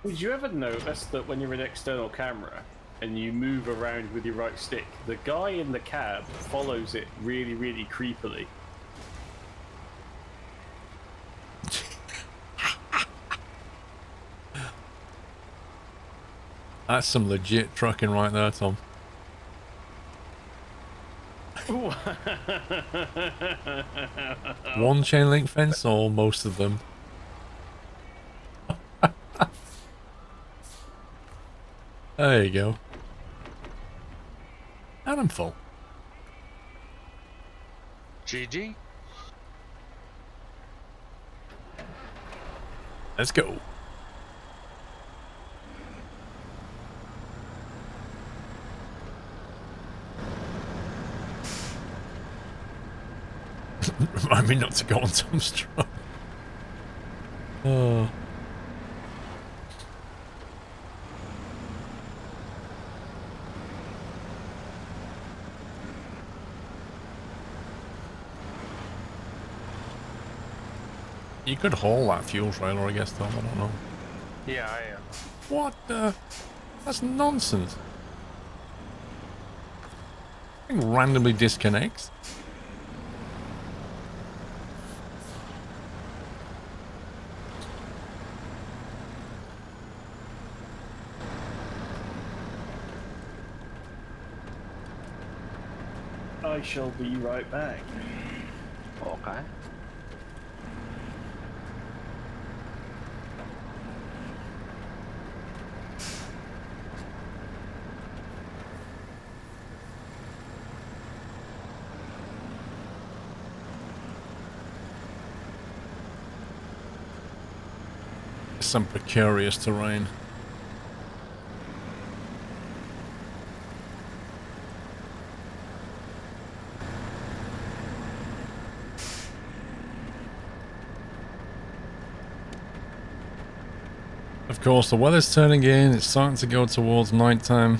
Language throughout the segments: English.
Would you ever notice that when you're an external camera and you move around with your right stick, the guy in the cab follows it really, really creepily? That's some legit trucking right there, Tom. One chain link fence or most of them? There you go. And I'm full. GG. Let's go. Remind me not to go on Tom's truck. Oh. You could haul that fuel trailer, I guess, Tom. I don't know. Yeah, I am. What the? That's nonsense. It randomly disconnects. I shall be right back. Okay. Some precarious terrain. Of course, the weather's turning in. It's starting to go towards nighttime.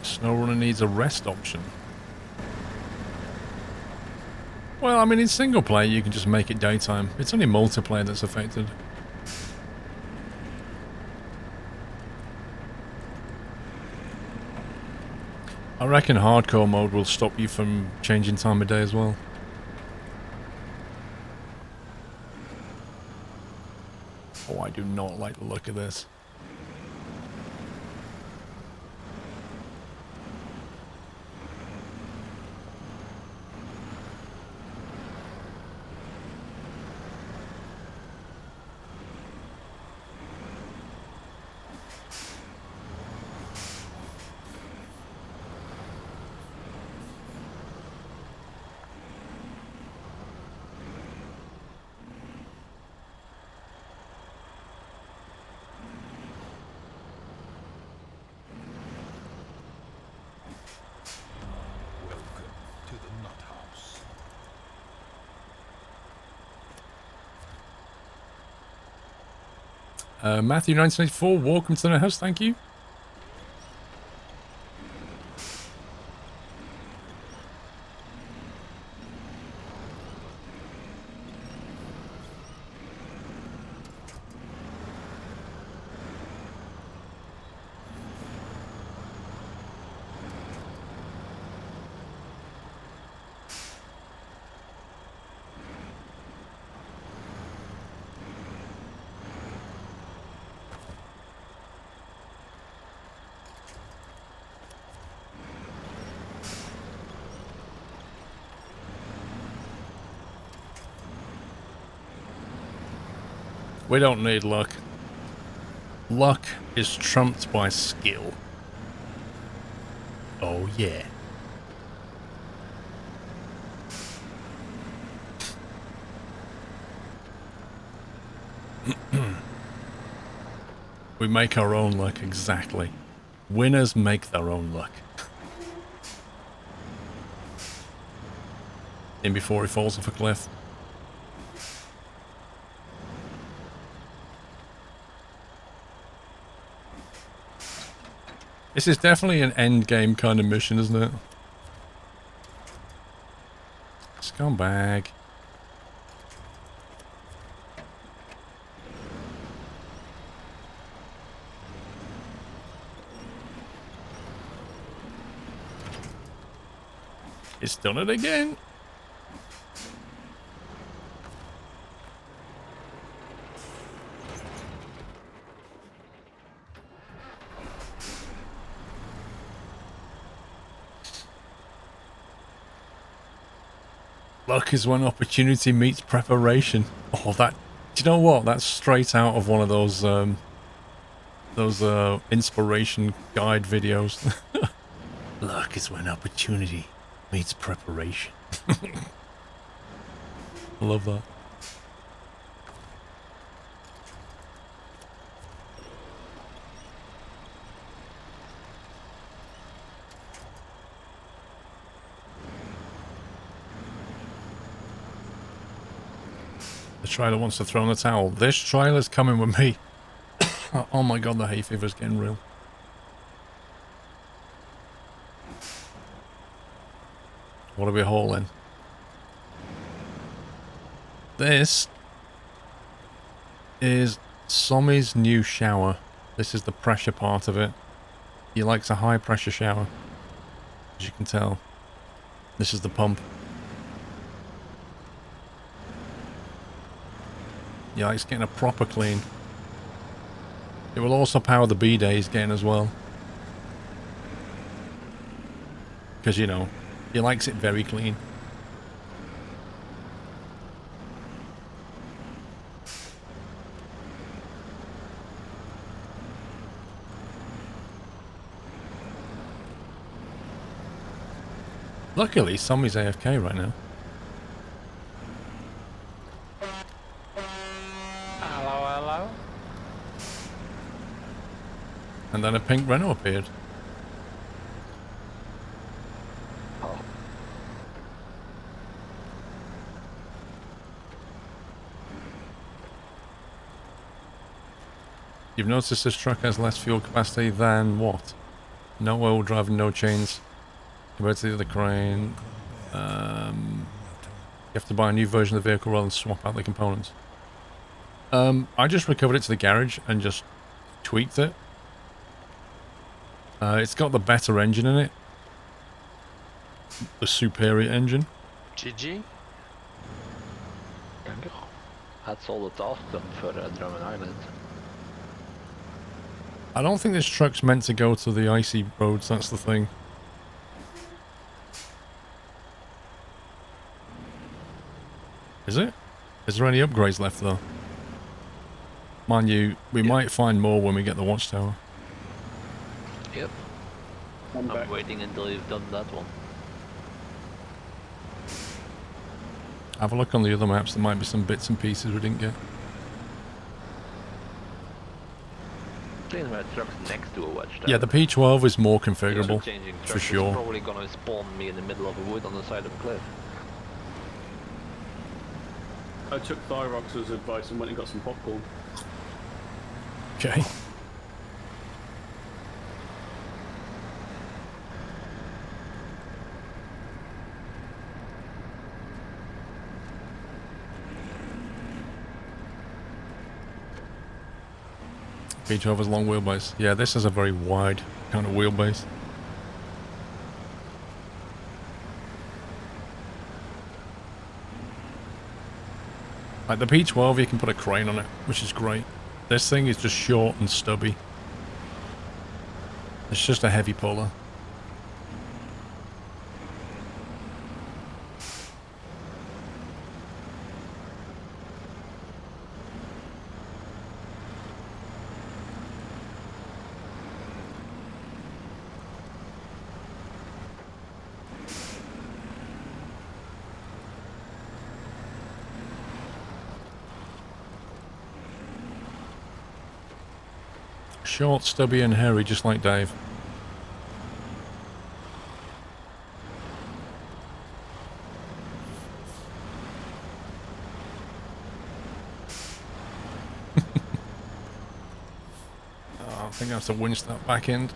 SnowRunner needs a rest option. Well, I mean, in single player, you can just make it daytime. It's only multiplayer that's affected. I reckon hardcore mode will stop you from changing time of day as well. Oh, I do not like the look of this. Matthew 1984, welcome to the house, thank you. We don't need luck. Luck is trumped by skill. Oh yeah. We make our own luck, exactly. Winners make their own luck. In before he falls off a cliff. This is definitely an end game kind of mission, isn't it? Scumbag. It's done it again. Luck is when opportunity meets preparation. Oh, that... Do you know what? That's straight out of one of those inspiration guide videos. Luck is when opportunity meets preparation. I love that. The trailer wants to throw in the towel. This trailer's coming with me. Oh my god, the hay fever's getting real. What are we hauling? This is Sommy's new shower. This is the pressure part of it. He likes a high pressure shower, as you can tell. This is the pump. He likes getting a proper clean. It will also power the bidet he's getting as well. Because, you know, he likes it very clean. Luckily, Sommy's AFK right now. Hello, hello. And then a pink Renault appeared. Oh. You've noticed this truck has less fuel capacity than what? No oil drive and no chains. Compared to the other crane. You have to buy a new version of the vehicle rather than swap out the components. I just recovered it to the garage and just tweaked it. It's got the better engine in it. The superior engine. GG. Danke. That's all it's after for Drummer Island. I don't think this truck's meant to go to the icy roads, that's the thing. Is it? Is there any upgrades left though? Mind you, we might find more when we get the watchtower. Yep. One I'm back. waiting until you've done that one. Have a look on the other maps, there might be some bits and pieces we didn't get. Clean my trucks next to a watchtower. Yeah, the P12 is more Changing configurable, trucks for is sure. probably gonna spawn me in the middle of a wood on the side of a cliff. I took Thyrox's advice and went and got some popcorn. Okay. P12 has long wheelbase. Yeah, this is a very wide kind of wheelbase. Like the P12, you can put a crane on it, which is great. This thing is just short and stubby. It's just a heavy puller. Short, stubby and hairy, just like Dave. Oh, I think I have to winch that back end.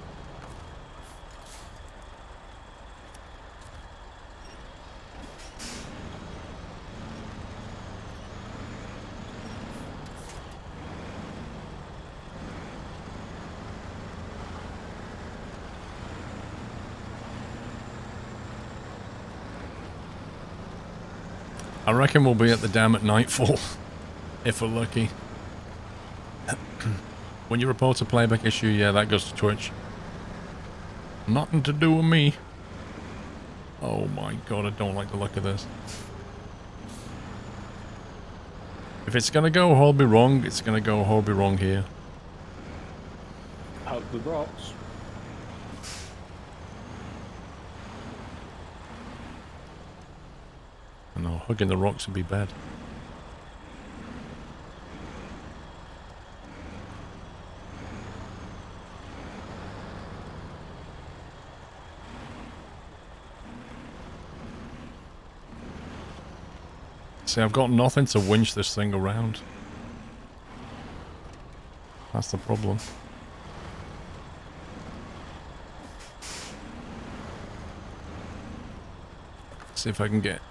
I reckon we'll be at the dam at nightfall, if we're lucky. When you report a playback issue, yeah, that goes to Twitch. Nothing to do with me. Oh my god, I don't like the look of this. If it's gonna go horribly wrong, it's gonna go horribly wrong here. Hug the rocks. I know, hugging the rocks would be bad. See, I've got nothing to winch this thing around. That's the problem. See if I can get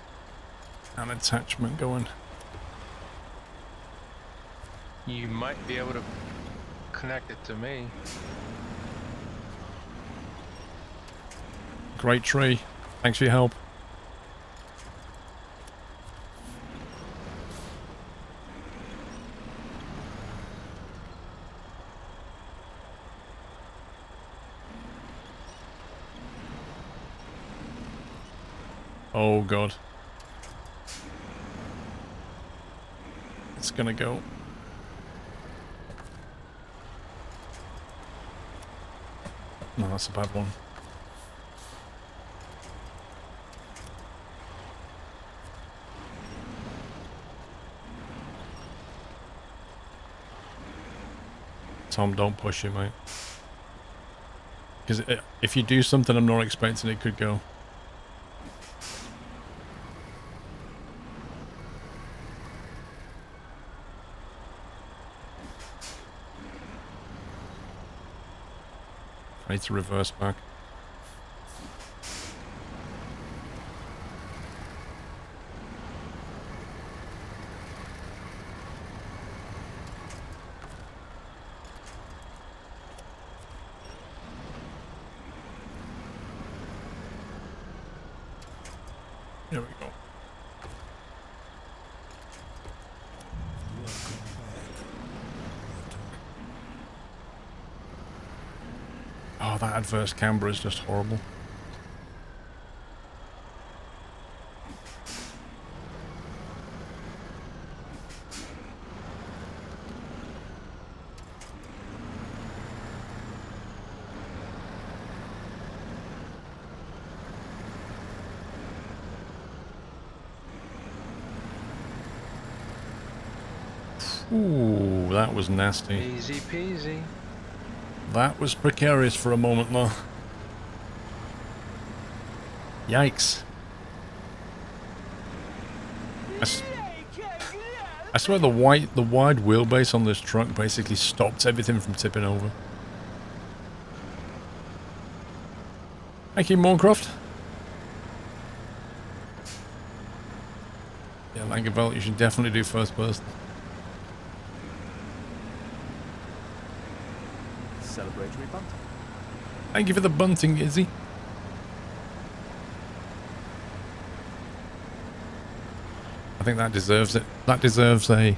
an attachment going. You might be able to connect it to me. Great tree. Thanks for your help. Oh god. It's gonna go. No, that's a bad one. Tom, don't push it, mate. Because if you do something I'm not expecting, it could go. I need to reverse back. There we go. Oh, that adverse camber is just horrible. Ooh, that was nasty. Easy peasy. That was precarious for a moment though. Yikes. I swear the wide wheelbase on this truck basically stopped everything from tipping over. Thank you, Moorcroft. Yeah, Langeveld, you should definitely do first person. Celebratory bunting. Thank you for the bunting, Izzy. I think that deserves it. That deserves a...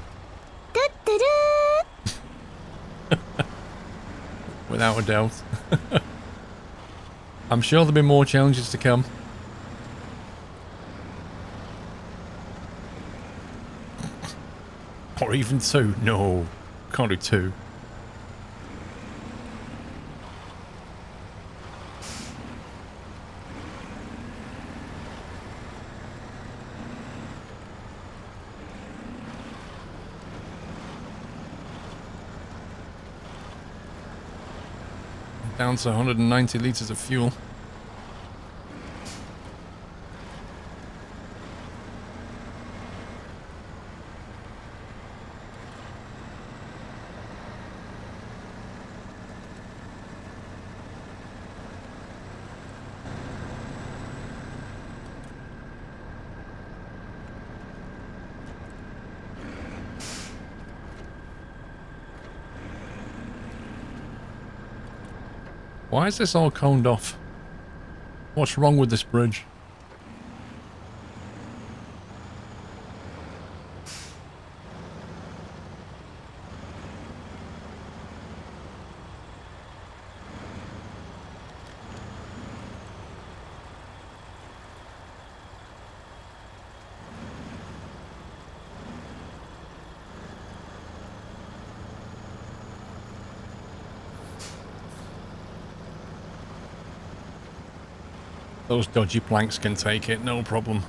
Without a doubt. I'm sure there'll be more challenges to come. Or even two. No, can't do two. Down to 190 litres of fuel. Why is this all coned off? What's wrong with this bridge? Those dodgy planks can take it, no problem.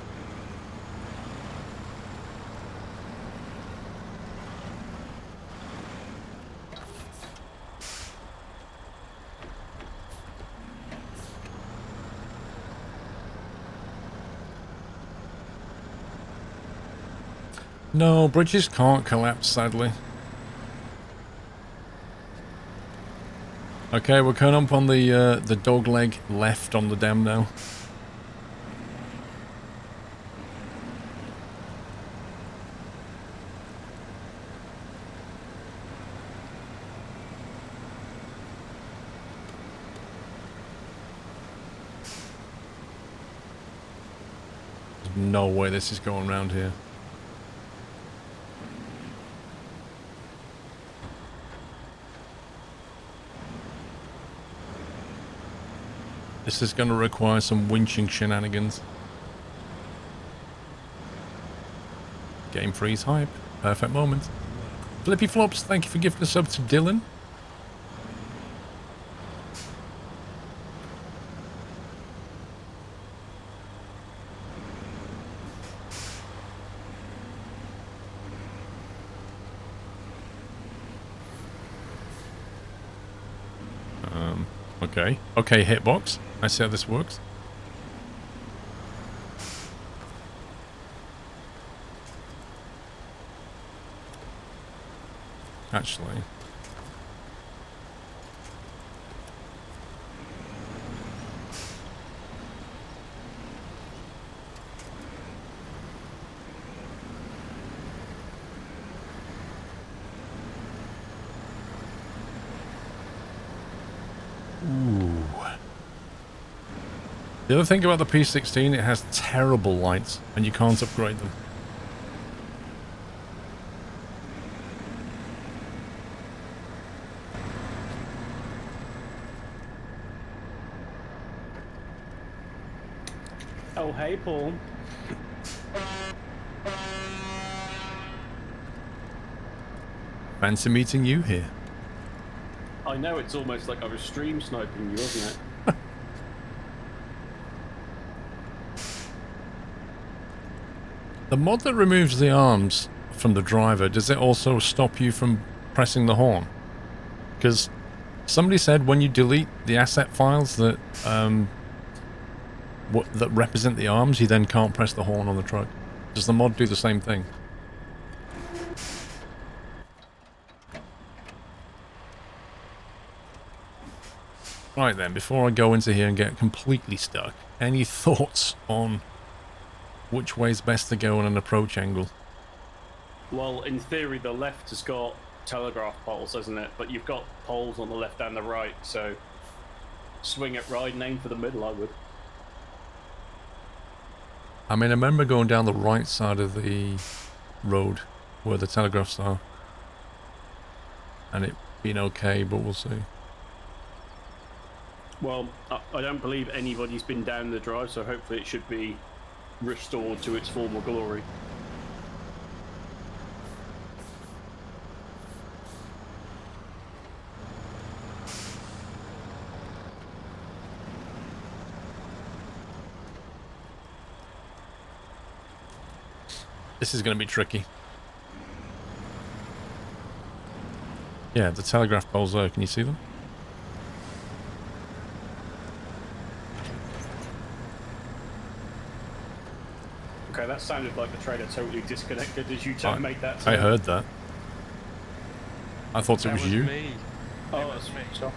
No, bridges can't collapse, sadly. Okay, we're coming up on the dog leg left on the dam now. There's no way this is going around here. This is going to require some winching shenanigans. Game freeze hype. Perfect moment. Flippy Flops, thank you for gifting a sub to Dylan. Okay. Okay, hitbox. I see how this works. Actually. Ooh. The other thing about the P16, it has terrible lights, and you can't upgrade them. Oh, hey, Paul. Fancy meeting you here. I know, it's almost like I was stream sniping you, wasn't it? The mod that removes the arms from the driver, does it also stop you from pressing the horn? Because somebody said when you delete the asset files that that represent the arms, you then can't press the horn on the truck. Does the mod do the same thing? Right then, before I go into here and get completely stuck, any thoughts on which way's best to go on an approach angle? Well, in theory, the left has got telegraph poles, hasn't it? But you've got poles on the left and the right, so swing it right and aim for the middle, I would. I mean, I remember going down the right side of the road where the telegraphs are, and it being okay, but we'll see. Well, I don't believe anybody's been down the drive, so hopefully it should be restored to its former glory. This is going to be tricky. Yeah, the telegraph poles there, can you see them? Okay, that sounded like the trailer totally disconnected as you made that. I heard that. I thought it That was was you. me. Oh, It was that's me. so.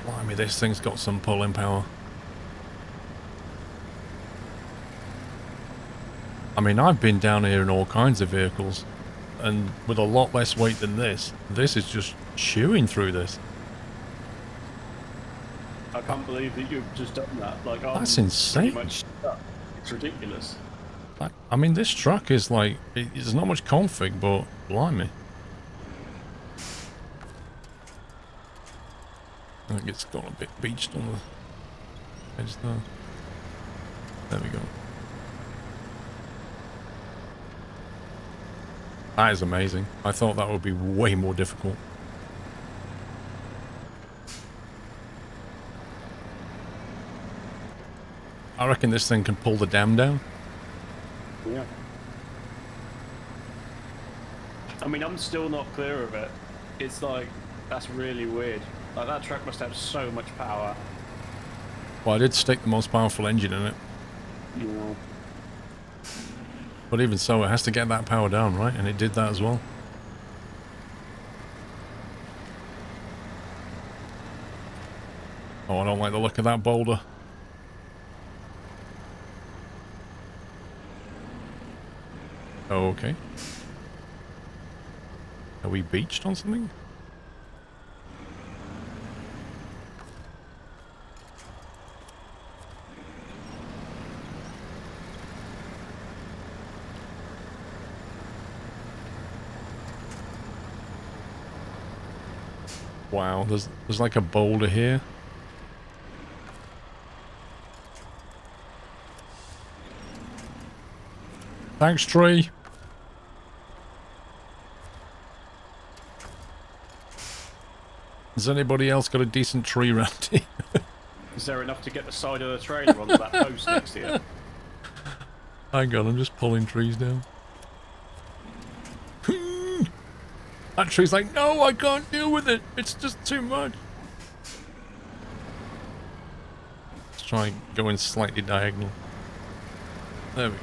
Blimey, this thing's got some pulling power. I mean, I've been down here in all kinds of vehicles, and with a lot less weight than this is just chewing through this. I can't believe that you've just done that. Like, That's pretty insane. much stuck. It's ridiculous. I mean, this truck is like, there's not much config, but blimey. I think it's got a bit beached on the edge there. There we go. That is amazing. I thought that would be way more difficult. I reckon this thing can pull the dam down. Yeah. I mean, I'm still not clear of it. It's like, that's really weird. Like, that truck must have so much power. Well, I did stick the most powerful engine in it. Yeah. But even so, it has to get that power down, right? And it did that as well. Oh, I don't like the look of that boulder. Okay. Are we beached on something? Wow, there's like a boulder here. Thanks, tree. Has anybody else got a decent tree around here? Is there enough to get the side of the trailer onto that post next to you? Hang on, I'm just pulling trees down. That tree's like, no, I can't deal with it. It's just too much. Let's try going slightly diagonal. There we go.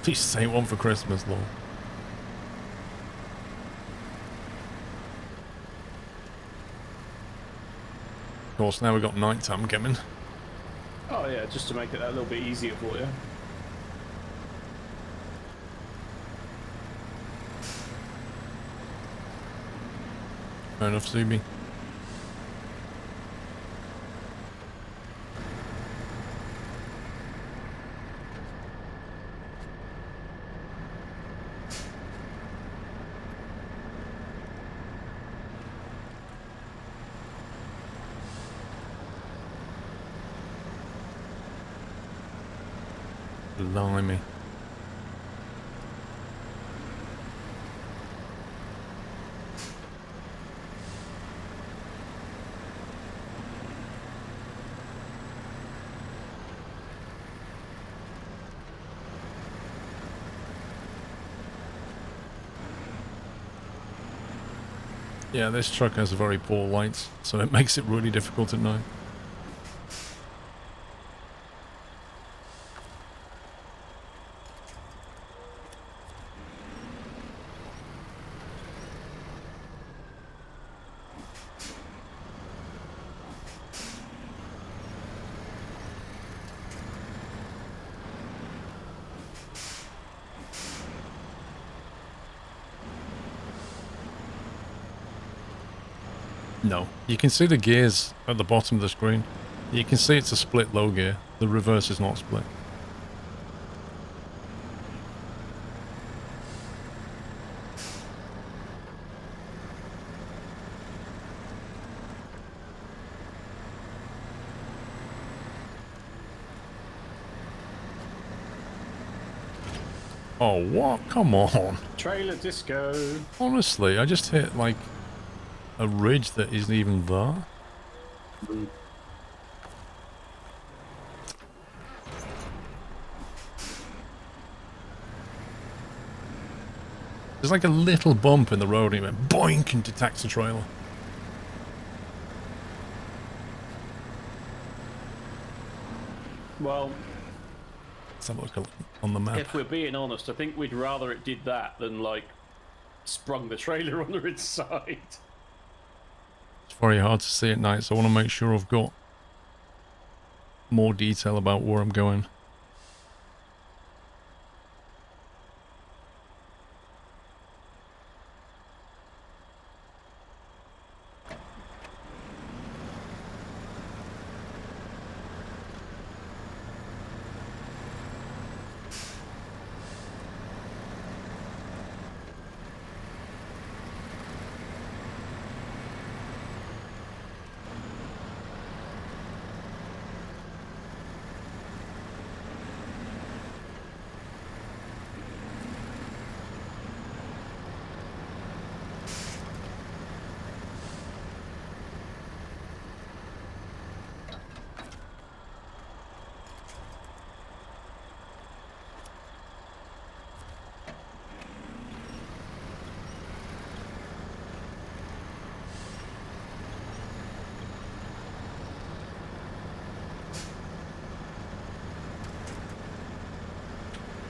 Please say one for Christmas, Lord. Of course, now we've got night time coming. Oh yeah, just to make it that little bit easier for you. Fair enough, Zuby. Blimey. Yeah, this truck has very poor lights, so it makes it really difficult at night. No. You can see the gears at the bottom of the screen. You can see it's a split low gear. The reverse is not split. Oh, what? Come on. Trailer disco. Honestly, I just hit like a ridge that isn't even there. Mm. There's like a little bump in the road and it went boink and detects the trailer. Well, Let's have a look on the map. if we're being honest, I think we'd rather it did that than, like, sprung the trailer under its side. It's very hard to see at night, so I want to make sure I've got more detail about where I'm going.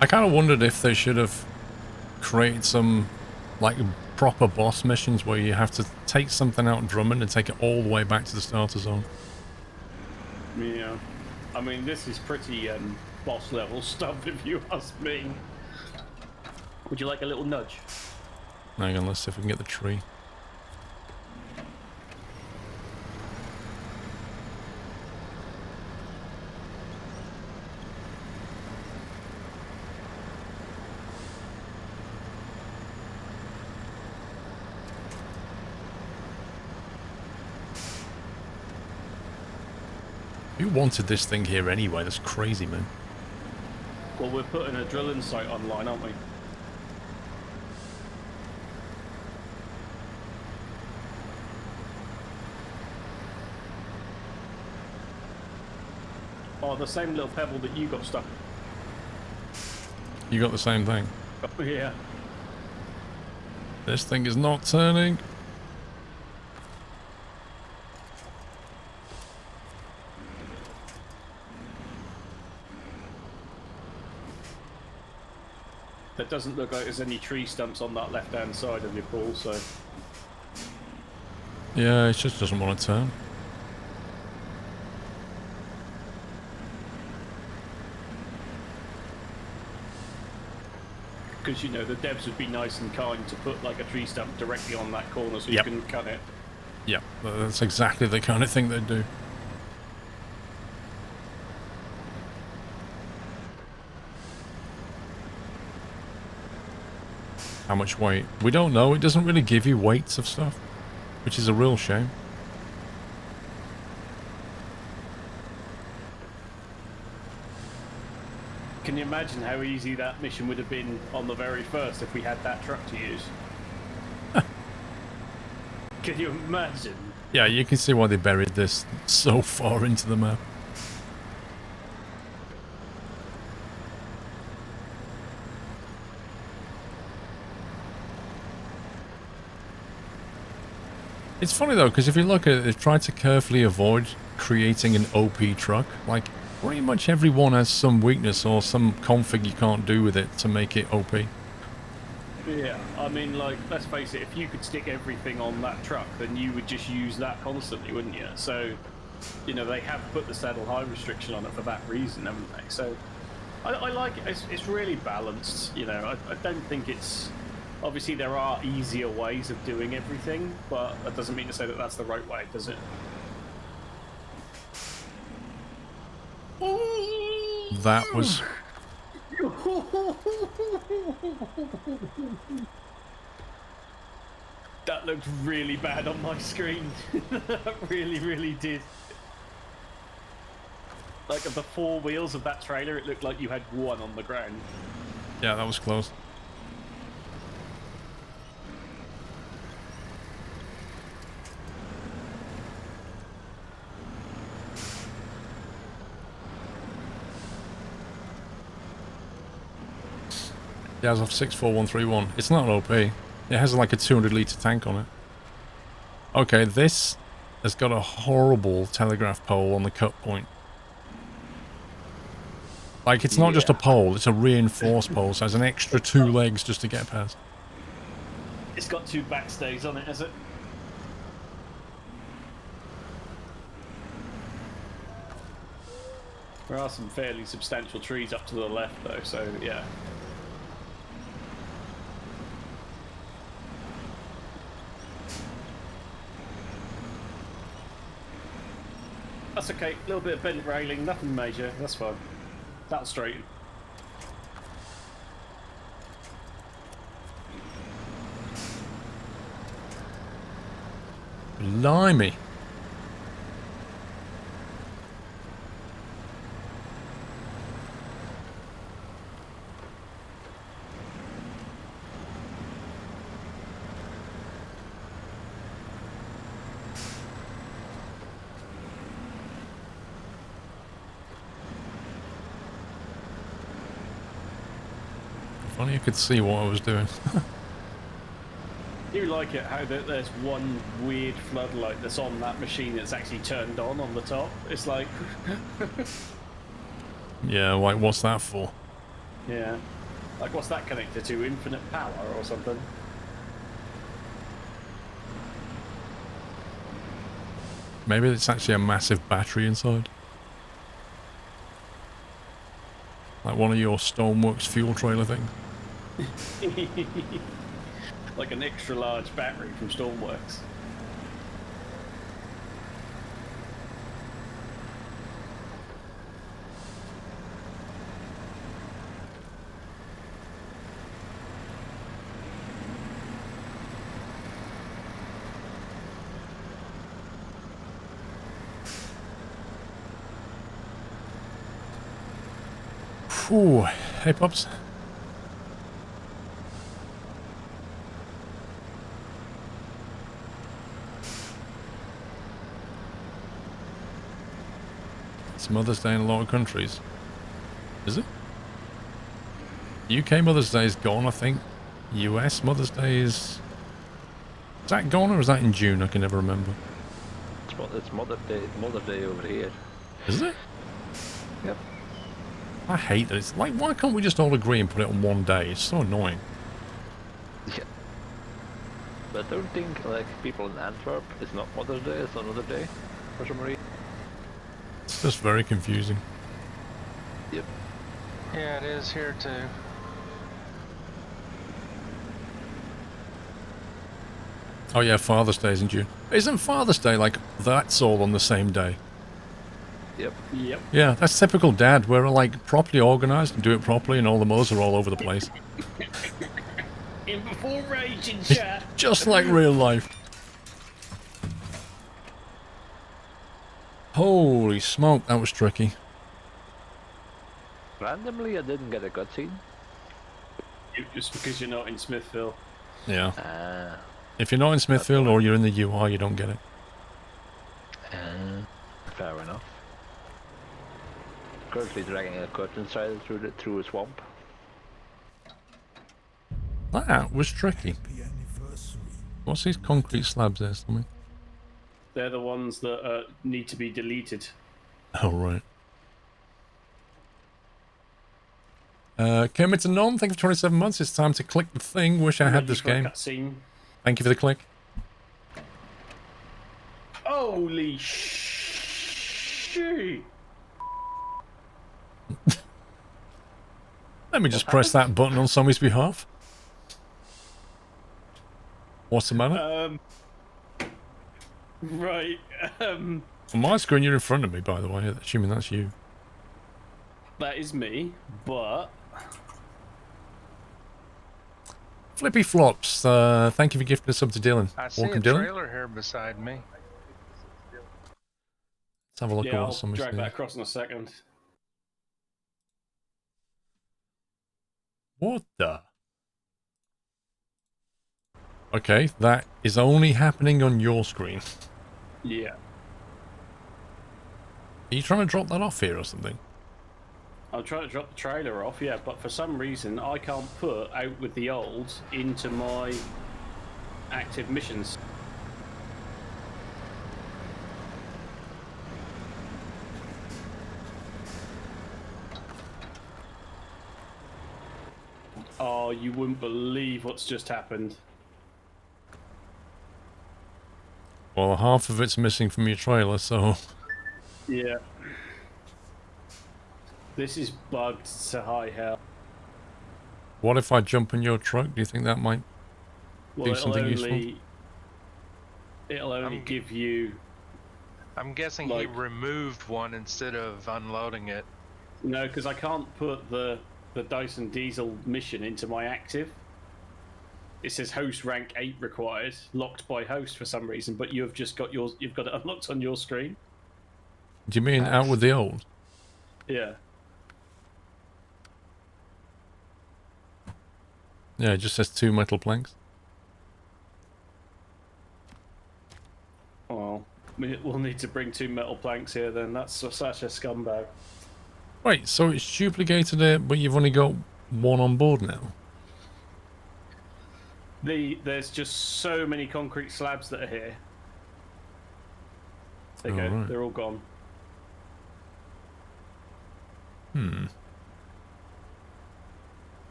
I kind of wondered if they should have created some, like, proper boss missions where you have to take something out in Drummond and take it all the way back to the starter zone. Yeah. I mean, this is pretty boss level stuff, if you ask me. Would you like a little nudge? Hang on, let's see if we can get the tree. Who wanted this thing here anyway? That's crazy, man. Well, we're putting a drilling site online, aren't we? Oh, the same little pebble that you got stuck. You got the same thing. Oh, yeah. This thing is not turning. It doesn't look like there's any tree stumps on that left-hand side of your pool, so... Yeah, it just doesn't want to turn. Because, you know, the devs would be nice and kind to put, like, a tree stump directly on that corner so Yep. you can cut it. Yeah, that's exactly the kind of thing they do. How much weight? We don't know. It doesn't really give you weights of stuff, which is a real shame. Can you imagine how easy that mission would have been on the very first if we had that truck to use? Can you imagine? Yeah, you can see why they buried this so far into the map. It's funny though, because if you look at it, they've tried to carefully avoid creating an OP truck. Like, pretty much everyone has some weakness or some config you can't do with it to make it OP. Yeah, I mean, like, let's face it, if you could stick everything on that truck, then you would just use that constantly, wouldn't you? So, you know, they have put the saddle height restriction on it for that reason, haven't they? So, I like it. It's really balanced, you know. I don't think it's... Obviously, there are easier ways of doing everything, but that doesn't mean to say that that's the right way, does it? That was... That looked really bad on my screen. That really, really did. Like, of the four wheels of that trailer, it looked like you had one on the ground. Yeah, that was close. The Azov 64131. It's not an OP. It has like a 200-litre tank on it. Okay, this has got a horrible telegraph pole on the cut point. Like, it's not just a pole, it's a reinforced pole, so it has an extra 2 legs just to get past. It's got 2 backstays on it, has it? There are some fairly substantial trees up to the left, though, so yeah. That's okay. A little bit of bent railing, nothing major. That's fine. That'll straighten. Blimey. If only you could see what I was doing. Do you like it how there's one weird floodlight that's on that machine that's actually turned on the top? It's like... Yeah, like, what's that for? Yeah. Like, what's that connected to? Infinite power or something? Maybe it's actually a massive battery inside. Like one of your Stoneworks fuel trailer things. Like an extra large battery from Stormworks. Ooh, hey pups. It's Mother's Day in a lot of countries. Is it? UK Mother's Day is gone, I think. US Mother's Day is... Is that gone or is that in June? I can never remember. It's Mother's Day over here. Is it? Yep. I hate that. It's like, why can't we just all agree and put it on one day? It's so annoying. Yeah. But I don't think, like, people in Antwerp, it's not Mother's Day, it's another day, for some reason. It's just very confusing. Yep. Yeah, it is here too. Oh yeah, Father's Day is in June. Isn't Father's Day like, that's all on the same day? Yep. Yep. Yeah, that's typical dad. We're like properly organised and do it properly and all the mothers are all over the place. In before rage and chat. Just like real life. Holy smoke, that was tricky. Randomly, I didn't get a cutscene. Just because you're not in Smithville. Yeah. Ah. If you're not in Smithfield or you're in the UR, you don't get it. Fair enough. Currently dragging a curtain side through a swamp. That was tricky. What's these concrete slabs there, something? They're the ones that need to be deleted. Oh, right. Kermit and Non, thank you for 27 months. It's time to click the thing. Wish I had this game. Cutscene. Thank you for the click. Holy shit! Let me just press that button on somebody's behalf. What's the matter? Right. On my screen, you're in front of me, by the way, assuming that's you. That is me, but... Flippy Flops, thank you for gifting us up to Dylan. I see Welcome, a Dylan. trailer here beside me. Let's have a look at Yeah, what I'll somebody's drag doing. that across in a second. What the? Okay, that is only happening on your screen. Yeah. Are you trying to drop that off here or something? I'm trying to drop the trailer off, yeah, but for some reason I can't put out with the old into my active missions. Oh, you wouldn't believe what's just happened. Well, half of it's missing from your trailer, so... Yeah. This is bugged to high hell. What if I jump in your truck? Do you think that might do something useful? It'll only give you... I'm guessing he removed one instead of unloading it. No, because I can't put the Dyson Diesel mission into my active. It says host rank 8 required, locked by host for some reason, but you've just got yours. You've got it unlocked on your screen. Do you mean out with the old? Yeah. Yeah, it just says 2 metal planks. Well, we'll need to bring 2 metal planks here then. That's such a scumbag. Wait, so it's duplicated it, but you've only got 1 on board now? There's just so many concrete slabs that are here. There you go. Right. They're all gone.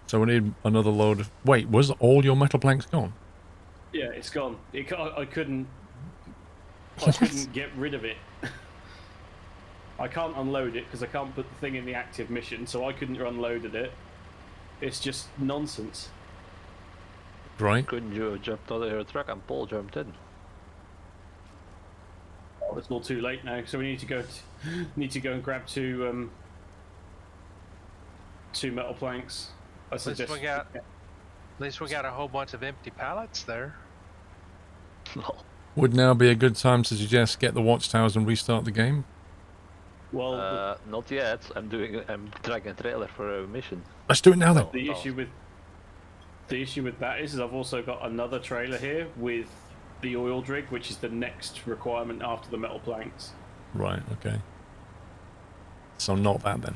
So we need another load of... Wait, was all your metal planks gone? Yeah, it's gone. I couldn't get rid of it. I can't unload it because I can't put the thing in the active mission, so I couldn't unloaded it. It's just nonsense. Right. Couldn't you have jumped out of your truck and Paul jumped in? Oh, it's all too late now, so we need to go. Need to go and grab 2 metal planks. I suggest. At least we got a whole bunch of empty pallets there. Would now be a good time to suggest get the watchtowers and restart the game? Well, not yet. I'm dragging a trailer for a mission. Let's do it now then. the issue with that is I've also got another trailer here with the oil rig, which is the next requirement after the metal planks. Right, okay. So not that then.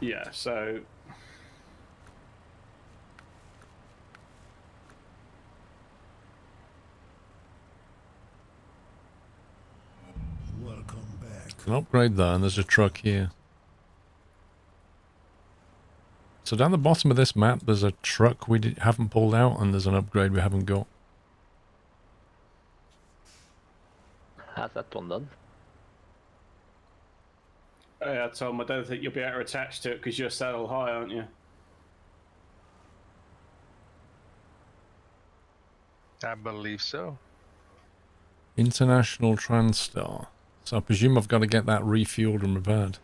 Yeah, so Welcome back. Can upgrade that, and there's a truck here. So down the bottom of this map, there's a truck we haven't pulled out, and there's an upgrade we haven't got. Has that one done? yeah, Tom, I don't think you'll be able to attach to it because you're saddle high, aren't you? I believe so. International Transstar. So I presume I've got to get that refueled and repaired.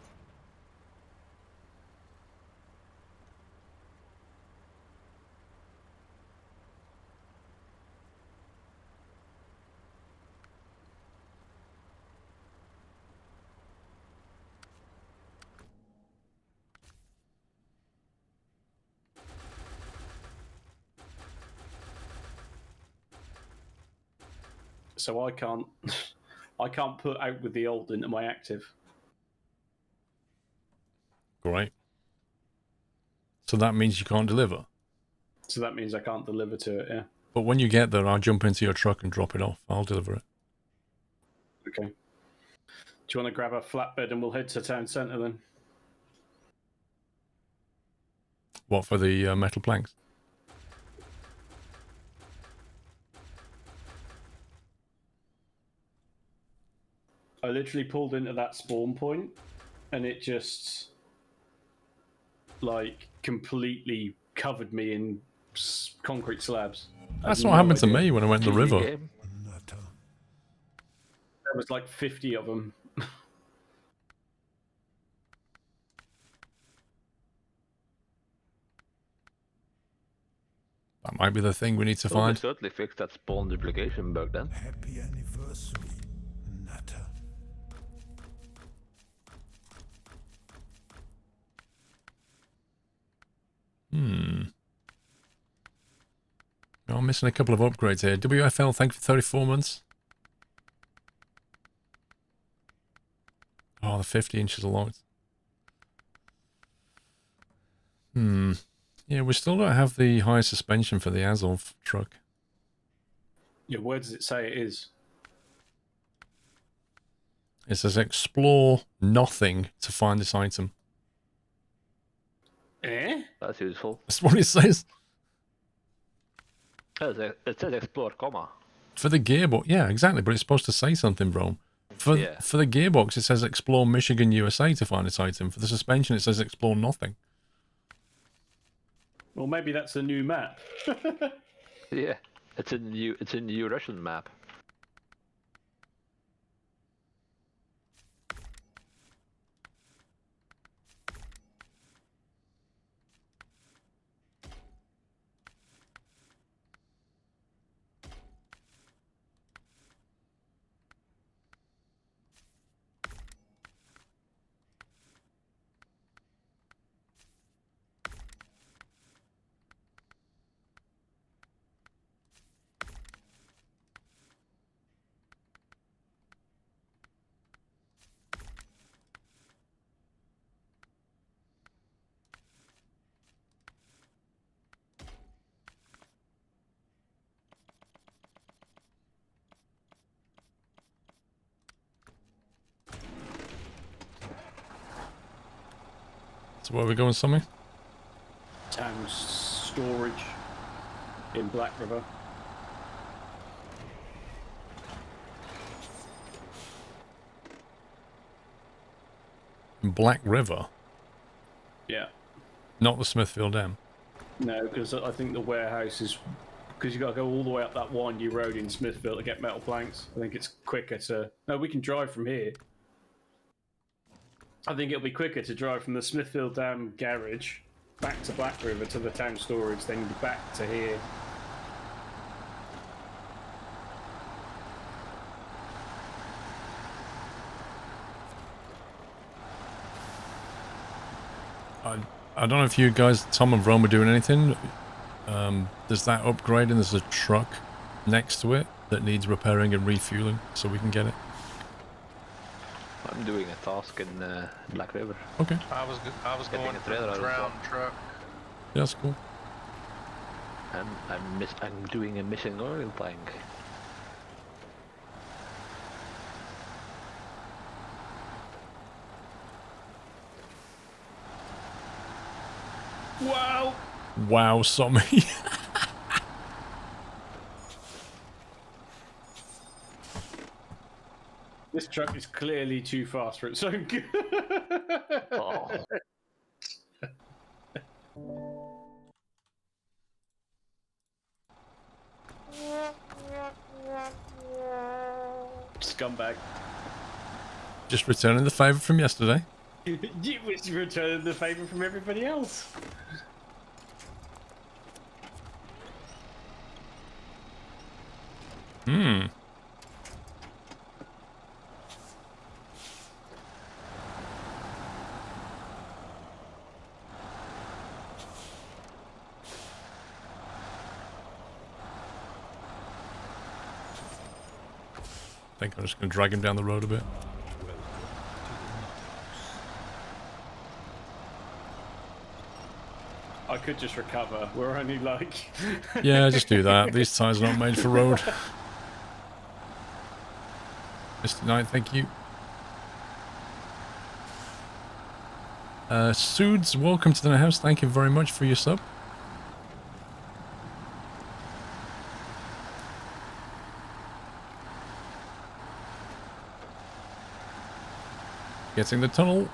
So I can't put out with the old into my active. Great. So that means you can't deliver. So that means I can't deliver to it, yeah. But when you get there, I'll jump into your truck and drop it off. I'll deliver it. Okay. Do you want to grab a flatbed and we'll head to town centre then? What, for the metal planks? I literally pulled into that spawn point and it just like completely covered me in concrete slabs. That's what happened to me when I went in the river. There was like 50 of them. That might be the thing we need to Well, find. they certainly fixed that spawn duplication bug then. Happy anniversary, Nutter. Oh, I'm missing a couple of upgrades here. WFL, thank you for 34 months. Oh, the 50 inches are locked. Yeah, we still don't have the high suspension for the Azov truck. Yeah, where does it say it is? It says explore nothing to find this item. Eh? That's useful. That's what it says. It says explore, comma. For the gearbox, yeah, exactly. But it's supposed to say something, bro. For the gearbox, it says explore Michigan, USA to find this item. For the suspension, it says explore nothing. Well, maybe that's a new map. Yeah, it's in new Russian map. So where are we going, Sammy? Town storage in Black River. Black River, Yeah. not the Smithfield Dam. No, because I think the warehouse is... Because you got to go all the way up that windy road in Smithfield to get metal planks. I think it's quicker to... No, we can drive from here. I think it'll be quicker to drive from the Smithfield Dam garage back to Black River to the town storage, then back to here. I don't know if you guys, Tom and Rome, are doing anything. There's that upgrade and there's a truck next to it that needs repairing and refueling, so we can get it. I'm doing a task in Black River. Okay. I was Getting going a for trailer the out of drowned the truck. Yeah, that's cool. I'm doing a missing oil tank. Wow! Wow, Sammy. This truck is clearly too fast for its own good. Oh. Scumbag. Just returning the favour from yesterday. You was returning the favour from everybody else. Hmm. I think I'm just going to drag him down the road a bit. I could just recover. We're only like... Yeah, just do that. These tires are not made for road. Mr. Knight, thank you. Suds, welcome to the house. Thank you very much for your sub. Getting the tunnel.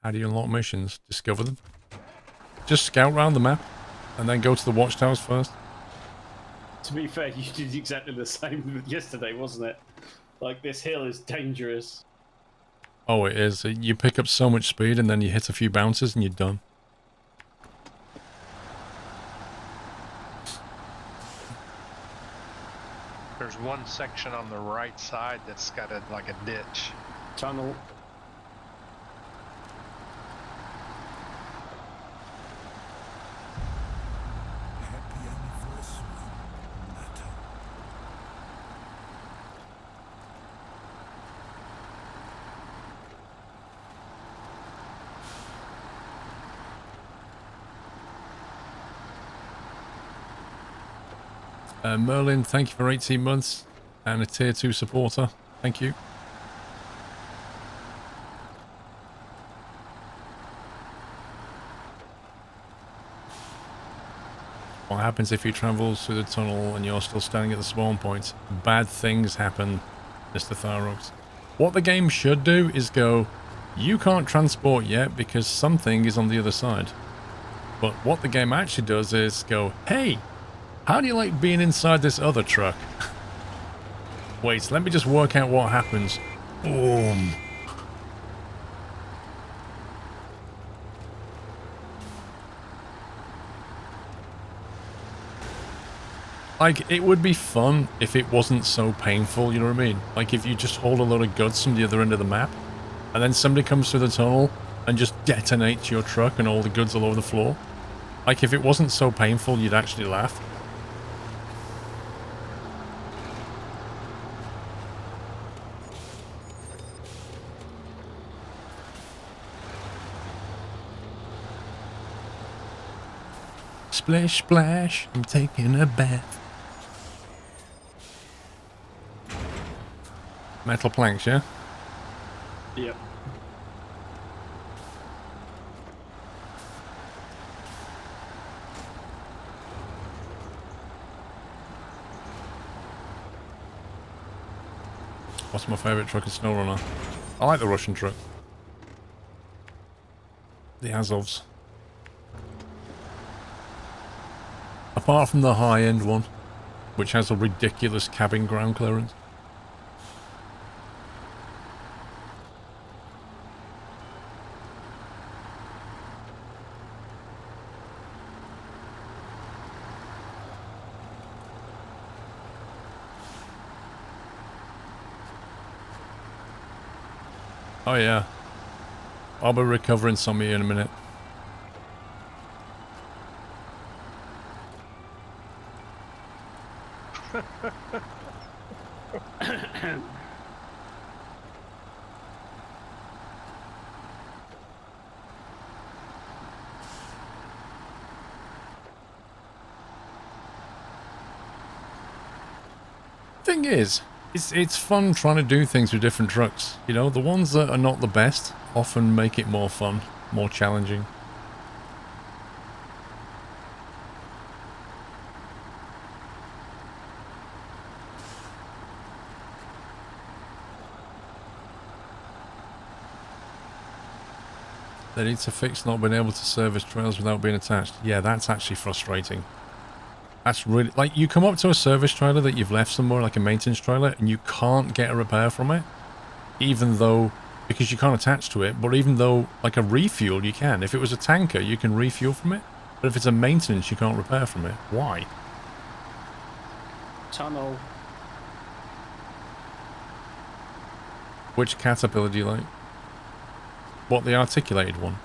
How do you unlock missions? Discover them. Just scout around the map and then go to the watchtowers first. To be fair, you did exactly the same yesterday, wasn't it? Like, this hill is dangerous. Oh, it is. You pick up so much speed and then you hit a few bounces and you're done. There's one section on the right side that's got like a ditch. Tunnel. Happy anniversary, Natter. Merlin, thank you for 18 months and a tier 2 supporter. Thank you. What happens if you travel through the tunnel and you're still standing at the spawn point? Bad things happen, Mr. Tharox. What the game should do is go, you can't transport yet because something is on the other side. But what the game actually does is go, hey, how do you like being inside this other truck? Wait, let me just work out what happens. Boom. Like, it would be fun if it wasn't so painful, you know what I mean? Like, if you just hold a load of guts from the other end of the map, and then somebody comes through the tunnel and just detonates your truck and all the goods all over the floor. Like, if it wasn't so painful, you'd actually laugh. Splish, splash, I'm taking a bath. Metal planks, yeah? Yep. What's my favourite truck in SnowRunner? I like the Russian truck. The Azovs. Apart from the high-end one, which has a ridiculous cabin ground clearance. Oh yeah. I'll be recovering some of you in a minute. Thing is, it's fun trying to do things with different trucks. You know, the ones that are not the best often make it more fun, more challenging. They need to fix not being able to service trails without being attached. Yeah, that's actually frustrating. That's really... Like, you come up to a service trailer that you've left somewhere, like a maintenance trailer, and you can't get a repair from it. Even though... Because you can't attach to it, but even though, like a refuel, you can. If it was a tanker, you can refuel from it. But if it's a maintenance, you can't repair from it. Why? Tunnel. Which Caterpillar do you like? What, the articulated one?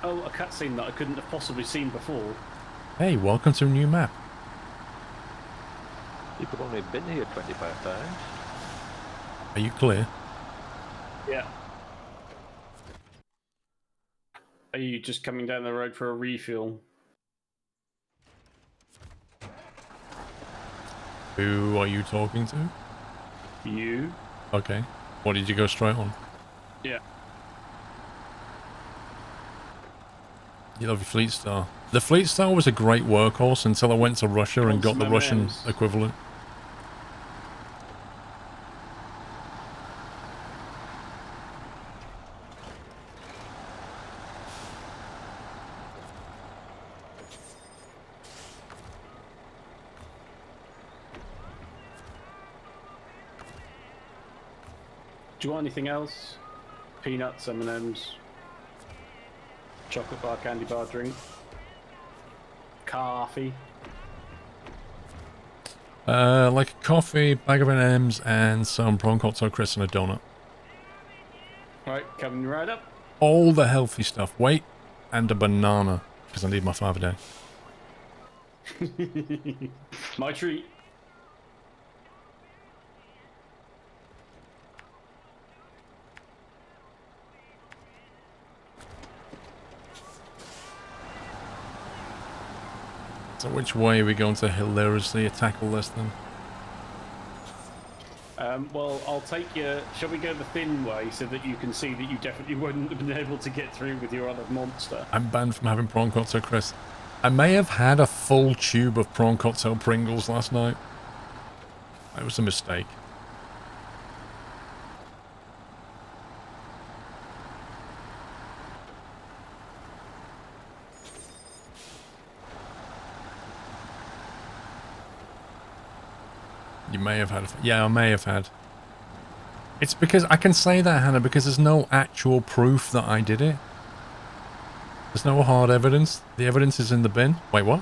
Oh, a cutscene that I couldn't have possibly seen before. Hey, welcome to a new map. You've only been here 25 times. Are you clear? Yeah. Are you just coming down the road for a refuel? Who are you talking to? You? Okay. What, did you go straight on? Yeah. You love your Fleet Star. The Fleet Star was a great workhorse until I went to Russia and got the Russian equivalent. Do you want anything else? Peanuts, M&Ms, chocolate bar, candy bar, drink, coffee. Like a coffee, bag of M&Ms, and some prawn cocktail crisps and a donut. Right, coming right up. All the healthy stuff. Wait, and a banana, because I need my Father Day. My treat. So which way are we going to hilariously tackle this then? Well, I'll take you. Shall we go the thin way so that you can see that you definitely wouldn't have been able to get through with your other monster? I'm banned from having prawn cocktail, Chris. I may have had a full tube of prawn cocktail Pringles last night. It was a mistake. You may have had... Yeah, I may have had. It's because... I can say that, Hannah, because there's no actual proof that I did it. There's no hard evidence. The evidence is in the bin. Wait, what?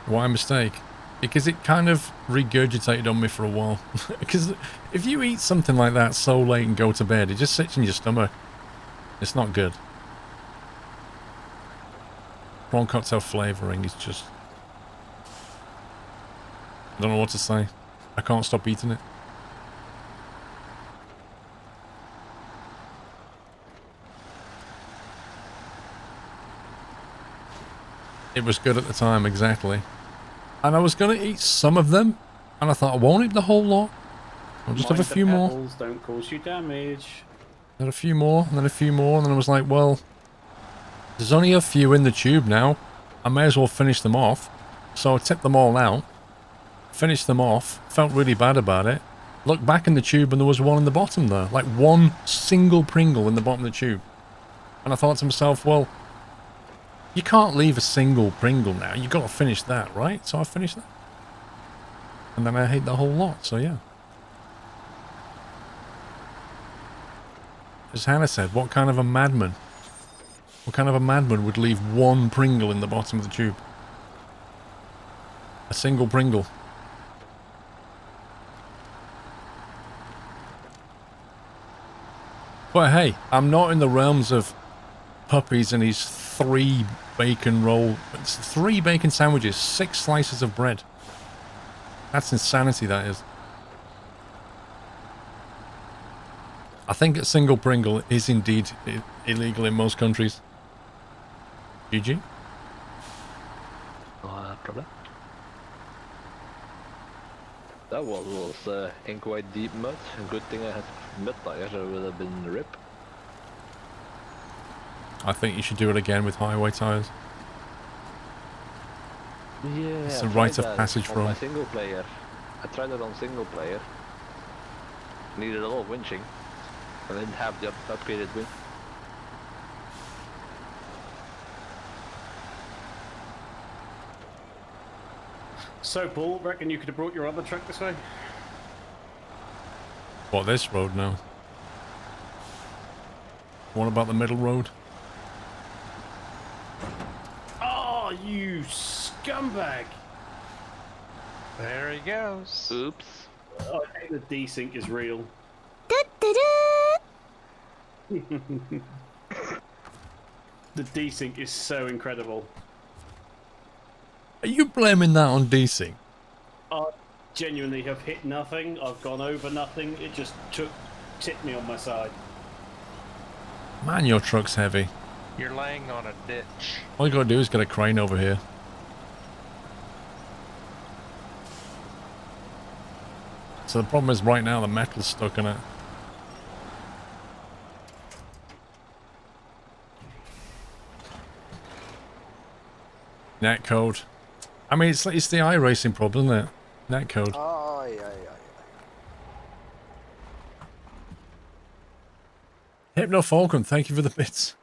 Why a mistake? Because it kind of regurgitated on me for a while. Because if you eat something like that so late and go to bed, it just sits in your stomach. It's not good. Prawn cocktail flavouring is just... I don't know what to say. I can't stop eating it. It was good at the time, exactly. And I was going to eat some of them, and I thought I won't eat the whole lot. I'll just have a few more. Pebbles don't cause you damage. Then a few more, and then a few more, and then I was like, well, there's only a few in the tube now. I may as well finish them off. So I tipped them all out, finished them off, felt really bad about it. Looked back in the tube and there was one in the bottom there. Like one single Pringle in the bottom of the tube. And I thought to myself, well, you can't leave a single Pringle now. You've got to finish that, right? So I finished that. And then I ate the whole lot, so yeah. As Hannah said, what kind of a madman? What kind of a madman would leave one Pringle in the bottom of the tube? A single Pringle. But hey, I'm not in the realms of puppies and his 3 bacon roll... 3 bacon sandwiches, 6 slices of bread. That's insanity, that is. I think a single Pringle is indeed illegal in most countries. GG? No problem. That was in quite deep mud. Good thing I had mud tires, or it would have been a rip. I think you should do it again with highway tires. Yeah, It's I a rite tried of that passage on for my him. single player. I tried it on single player. Needed a lot of winching. I didn't have the upgraded wing. So, Paul, reckon you could have brought your other truck this way? What, this road now? What about the middle road? Oh, you scumbag! There he goes. Oops. Oh, I think the desync is real. The desync is so incredible. Are you blaming that on desync? I genuinely have hit nothing. I've gone over nothing. It just tipped me on my side. Man, your truck's heavy. You're laying on a ditch. All you gotta do is get a crane over here. So the problem is right now the metal's stuck in it. Netcode. I mean, it's the iRacing problem, isn't it? Netcode. Aye, aye, aye. Hypno Falcon, thank you for the bits.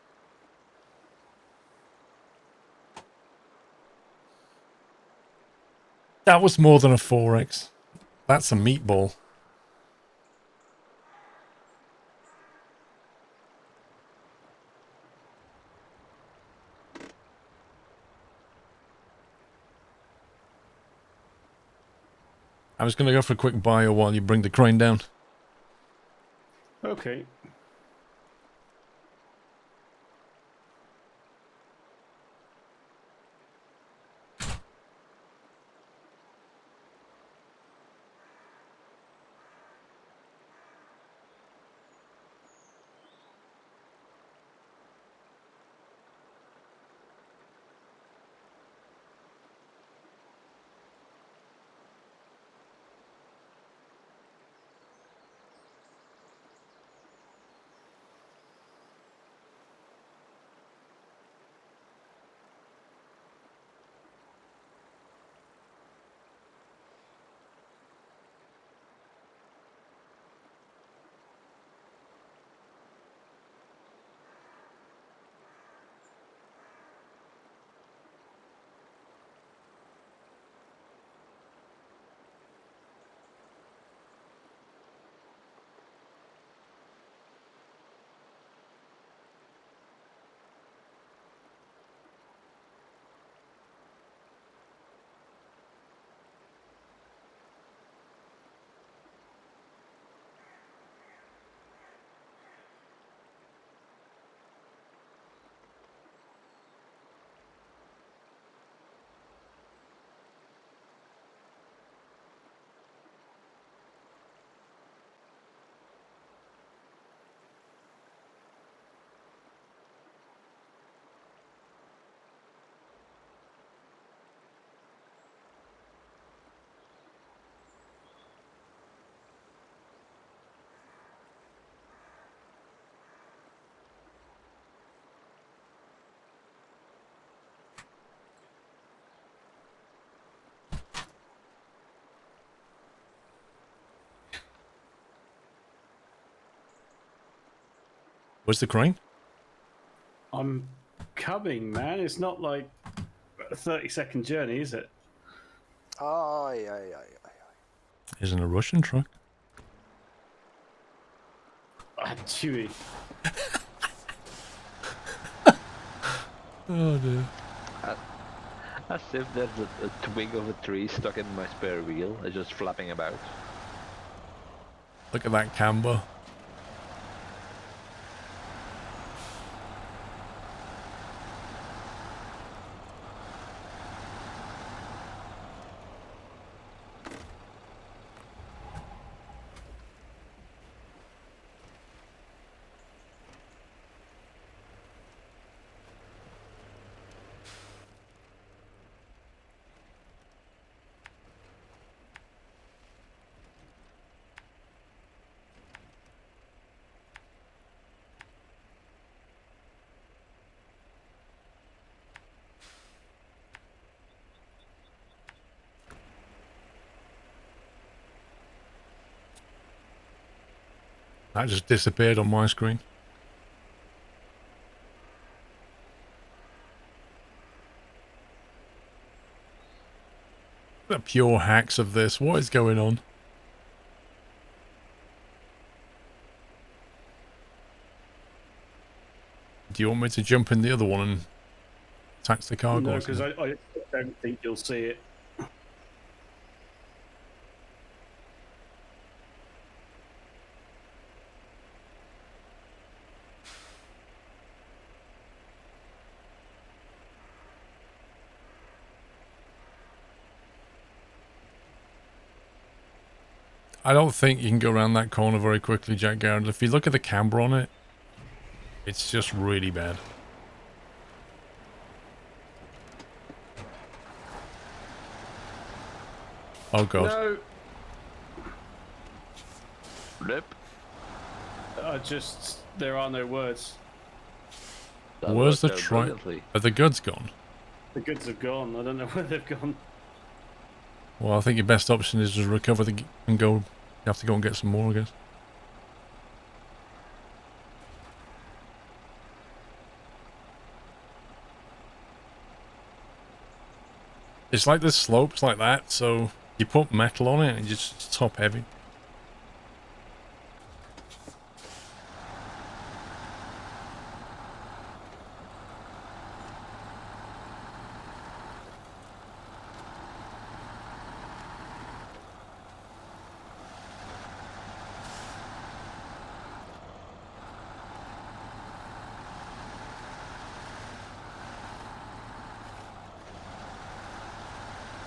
That was more than a 4x. That's a meatball. I was going to go for a quick bio while you bring the crane down. Okay. Where's the crane? I'm coming, man. It's not like a 30-second journey, is it? Aye, aye, aye, aye. Isn't a Russian truck. Ah, chewy. Oh dear. As if there's a twig of a tree stuck in my spare wheel. It's just flapping about. Look at that camber. That just disappeared on my screen. The pure hacks of this. What is going on? Do you want me to jump in the other one and tax the cargo? No, because I don't think you'll see it. I don't think you can go around that corner very quickly, Jack Garrett. If you look at the camber on it, it's just really bad. Oh god. No, Flip. there are no words. That Where's the worked out tri- brilliantly. Are the goods gone? The goods have gone. I don't know where they've gone. Well, I think your best option is to recover and go. You have to go and get some more, I guess. It's like there's slopes like that, so you put metal on it and just top heavy.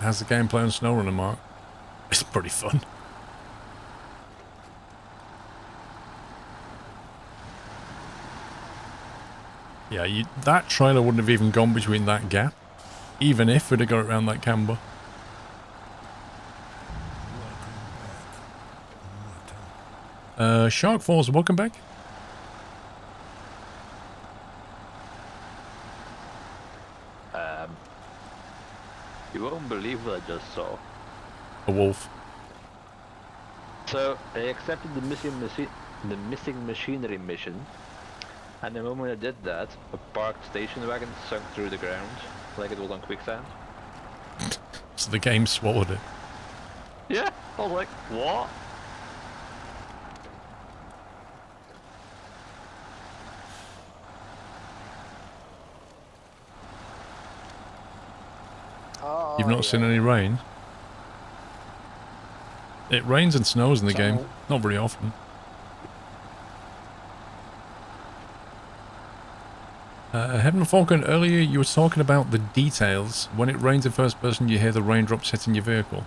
How's the gameplay on SnowRunner, Mark? It's pretty fun. Yeah, that trailer wouldn't have even gone between that gap, even if we'd have got it around that camber. Shark Falls, welcome back. You won't believe what I just saw. A wolf. So I accepted the missing machinery mission, and the moment I did that, a parked station wagon sunk through the ground like it was on quicksand. So the game swallowed it. Yeah, I was like, what? Oh, You've not seen any rain? It rains and snows in the game. Not very often. Heaven Falcon, earlier you were talking about the details. When it rains in first person, you hear the raindrops hitting your vehicle.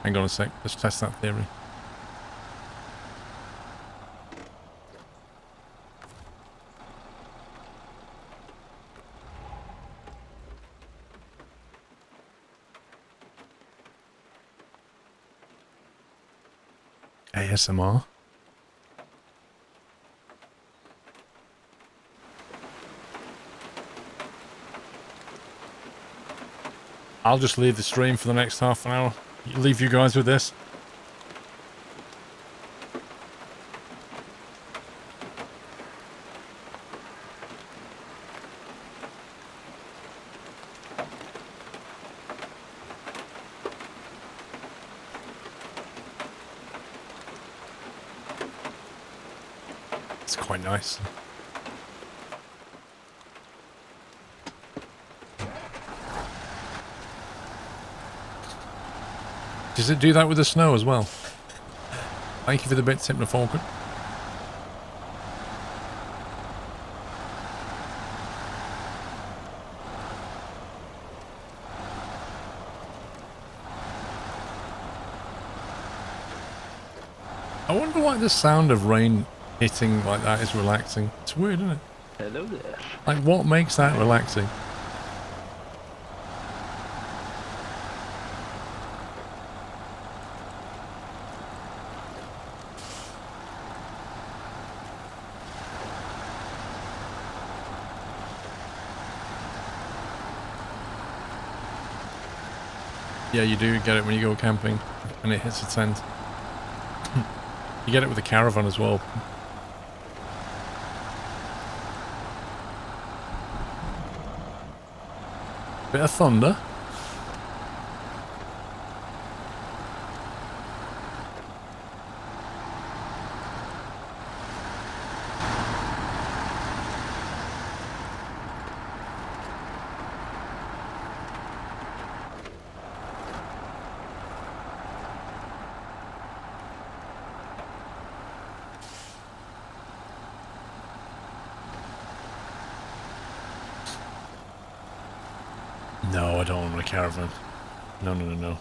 Hang on a sec, let's test that theory. ASMR. I'll just leave the stream for the next half an hour. Leave you guys with this. It's quite nice. Does it do that with the snow as well? Thank you for the bits, Hypnofalcon. I wonder why the sound of rain hitting like that is relaxing. It's weird, isn't it? Hello there. Like, what makes that relaxing? Yeah, you do get it when you go camping and it hits a tent. You get it with a caravan as well. Bit of thunder. No, I don't want a caravan. No, no, no, no.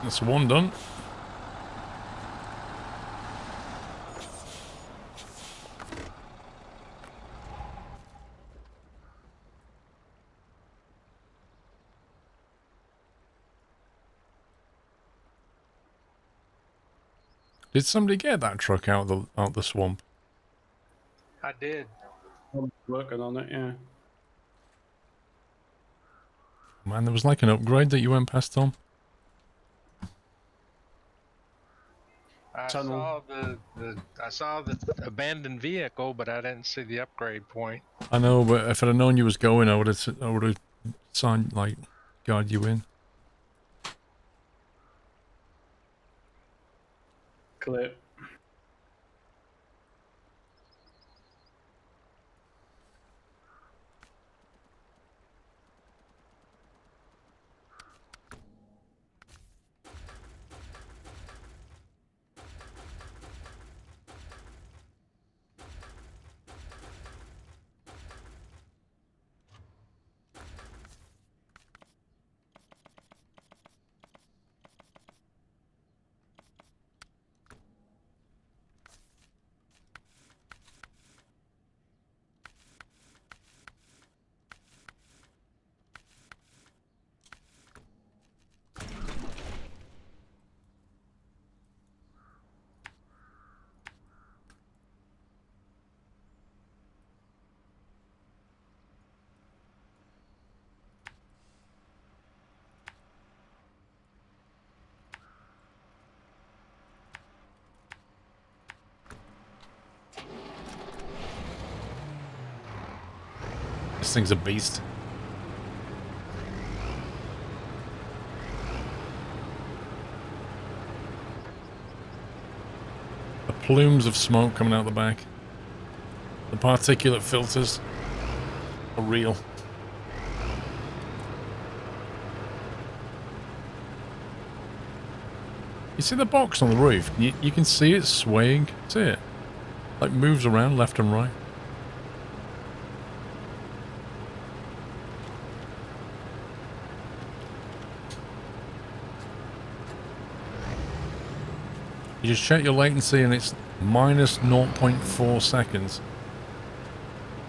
That's one done. Did somebody get that truck out the swamp? I did. I'm working on it, yeah. Man, there was like an upgrade that you went past, Tom. I Tunnel. saw the abandoned vehicle, but I didn't see the upgrade point. I know, but if I'd have known you was going, I would have signed, like, guide you in. Clip. This thing's a beast. The plumes of smoke coming out the back. The particulate filters are real. You see the box on the roof? You can see it swaying. See it? Like moves around left and right. You just check your latency and it's minus 0.4 seconds.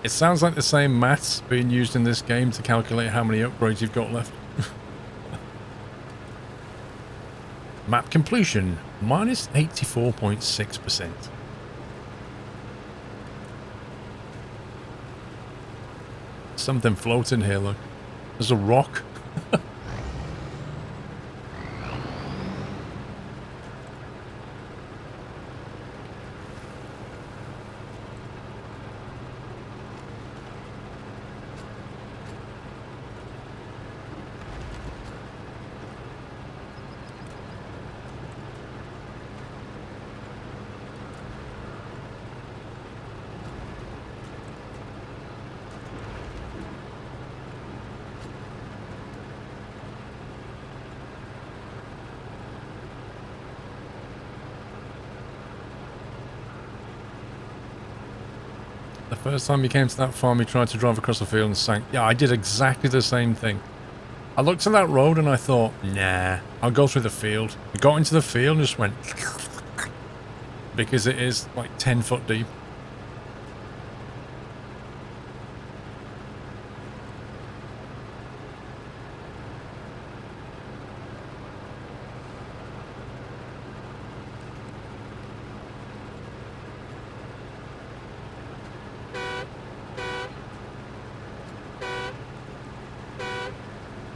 It sounds like the same maths being used in this game to calculate how many upgrades you've got left. Map completion, minus 84.6%. Something floating here, look. There's a rock. The first time you came to that farm, you tried to drive across the field and sank. Yeah, I did exactly the same thing. I looked at that road and I thought, nah, I'll go through the field. I got into the field and just went... because it is like 10 foot deep.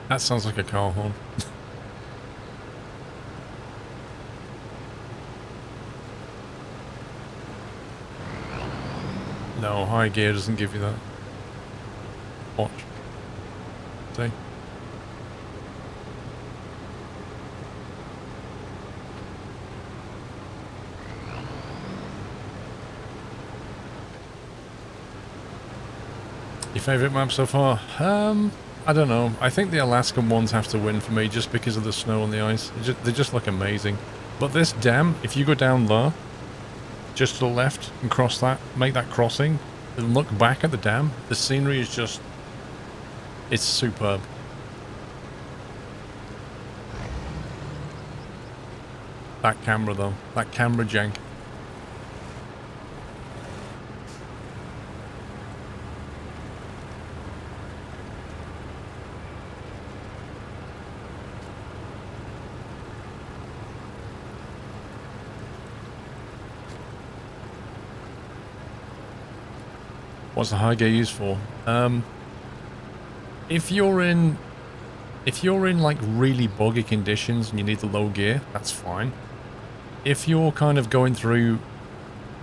That sounds like a car horn. No, high gear doesn't give you that. Watch. See? Your favourite map so far? I don't know. I think the Alaskan ones have to win for me just because of the snow and the ice. They just look amazing. But this dam, if you go down there, just to the left and cross that, make that crossing, and look back at the dam, the scenery is just... it's superb. That camera though, that camera jank. What's the high gear used for? If you're in like really boggy conditions and you need the low gear, that's fine. If you're kind of going through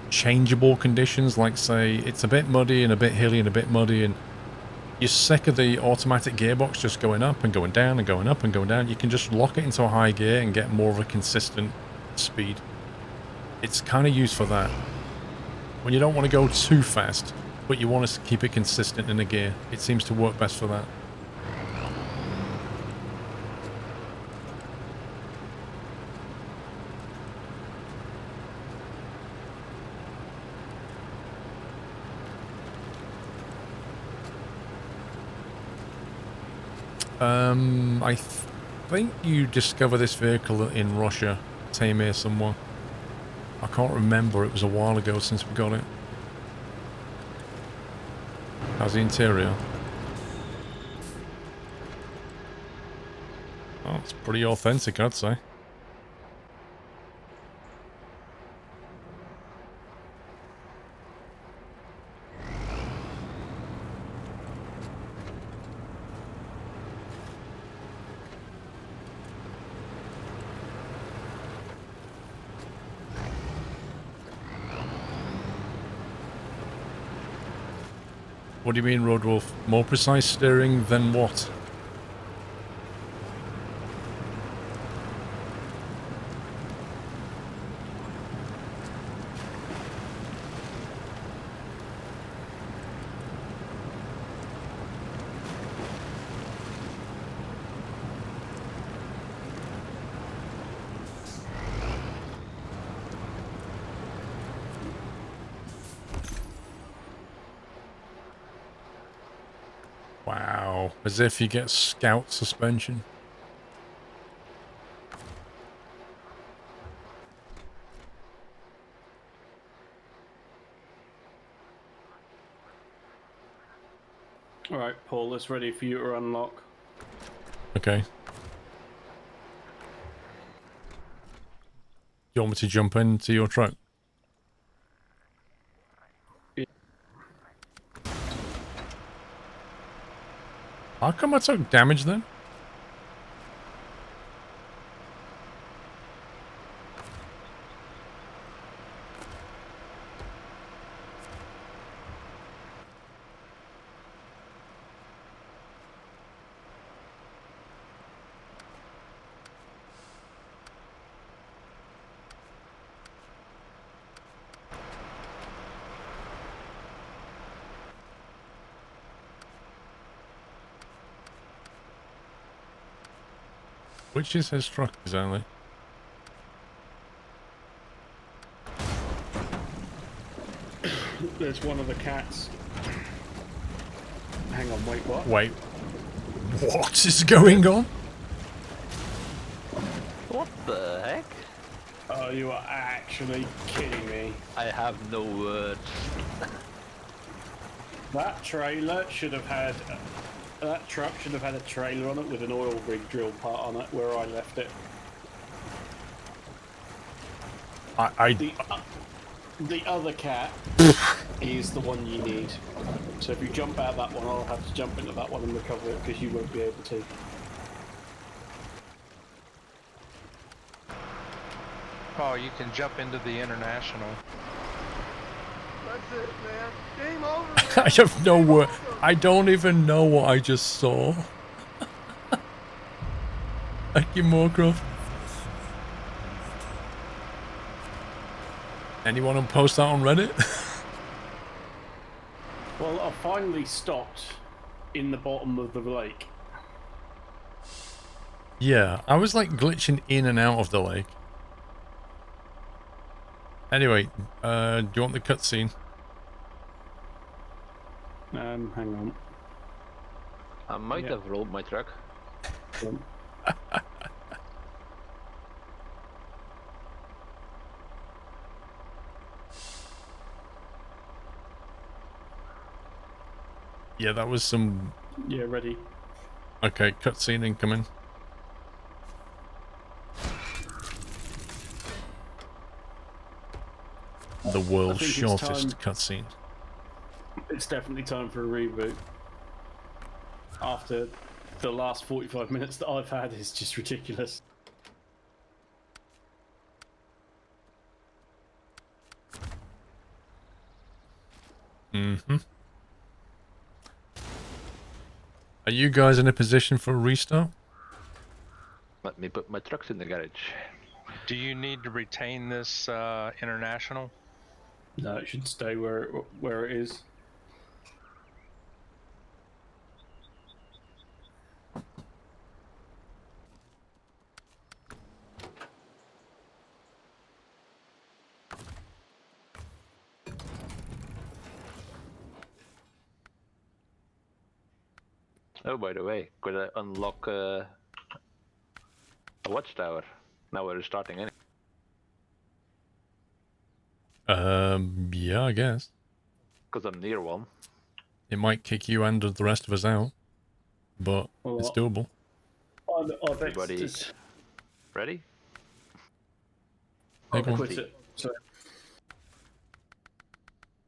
changeable conditions, like say it's a bit muddy and a bit hilly and a bit muddy, and you're sick of the automatic gearbox just going up and going down and going up and going down, you can just lock it into a high gear and get more of a consistent speed. It's kind of used for that. When you don't want to go too fast, but you want to keep it consistent in a gear, it seems to work best for that. I think you discover this vehicle in Russia, Tamir somewhere. I can't remember, it was a while ago since we got it. How's the interior? Oh, it's pretty authentic, I'd say. What do you mean, Roadwolf? More precise steering than what? Wow, as if you get scout suspension. that's ready for you to unlock. Okay. You want me to jump into your truck? Yeah. How come I took damage then? Which is his truck exactly? There's one of the cats. Hang on, wait, what? Wait. What is going on? What the heck? Oh, you are actually kidding me. I have no words. That trailer should have had... that truck should have had a trailer on it with an oil rig drill part on it where I left it. The other cat is the one you need. So if you jump out that one, I'll have to jump into that one and recover it because you won't be able to. Oh, you can jump into the international. That's it, man. Game over, man. I have no word. I don't even know what I just saw. Thank you, Moorcroft. Anyone want to post that on Reddit? Well, I finally stopped in the bottom of the lake. Yeah, I was like glitching in and out of the lake. Anyway, do you want the cutscene? Hang on. I might have rolled my truck. Yeah, that was some... Yeah, ready. Okay, cutscene incoming. The world's it's shortest cutscene. It's definitely time for a reboot. After the last 45 minutes that I've had is just ridiculous. Mm-hmm. Are you guys in a position for a restart? Let me put my trucks in the garage. Do you need to retain this international? No, it should stay where it is. Oh, by the way, could I unlock a watchtower? Now we're starting in. Yeah, I guess. Because I'm near one. It might kick you and the rest of us out, but Well, it's doable. I've Everybody exited. ready? I'll Take one. quit it. So,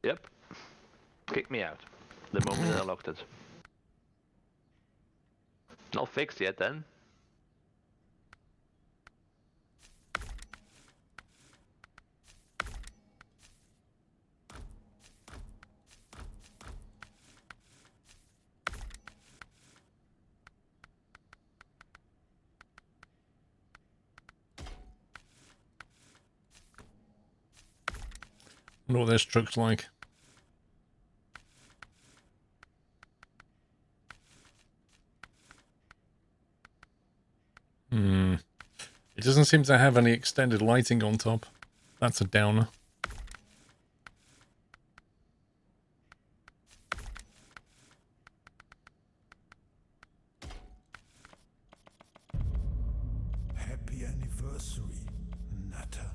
Yep. Kick me out. The moment I unlocked it. Not fixed yet then. I wonder what this truck's like. It doesn't seem to have any extended lighting on top. That's a downer. Happy anniversary, Natter.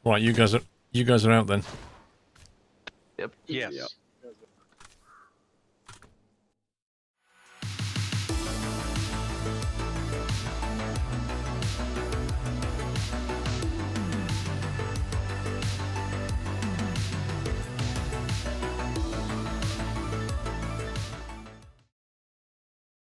Right, you guys are out then. Yep. Yes. Yeah.